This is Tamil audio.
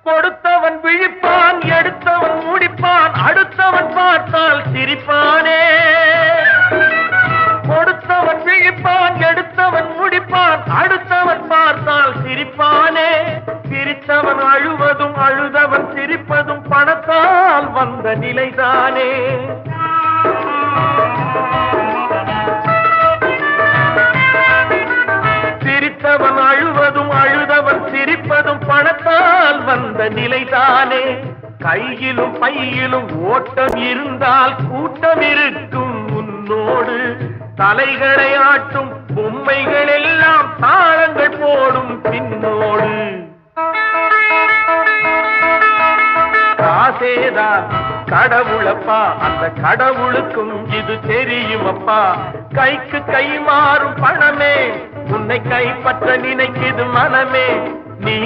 கொடுத்தவன் விழிப்பான், எடுத்தவன் முடிப்பான், அடுத்தவன் பார்த்தால் சிரிப்பானே. கொடுத்தவன் விழிப்பான், எடுத்தவன் முடிப்பான், அடுத்தவன் பார்த்தால் சிரிப்பானே. சிரித்தவன் அழுவதும் அழுதவன் சிரிப்பதும் பணத்தால் வந்த நிலைதானே. சிரித்தவன் அழுவதும் அழுதவன் சிரிப்பதும் பணத்தால் வந்த நிலைதானே. கையிலும் பையிலும் ஓட்டம் இருந்தால் கூட்டம் இருக்கும் உன்னோடு. தலைகளை ஆட்டும் பொம்மைகள் எல்லாம் தாளங்கள் போடும் பின்னோடு. காசேதான் கடவுளப்பா, அந்த கடவுளுக்கும் இது தெரியுமப்பா. கைக்கு கை மாறும் பணமே உன்னை கைப்பற்ற நினைக்குது மனமே. நீ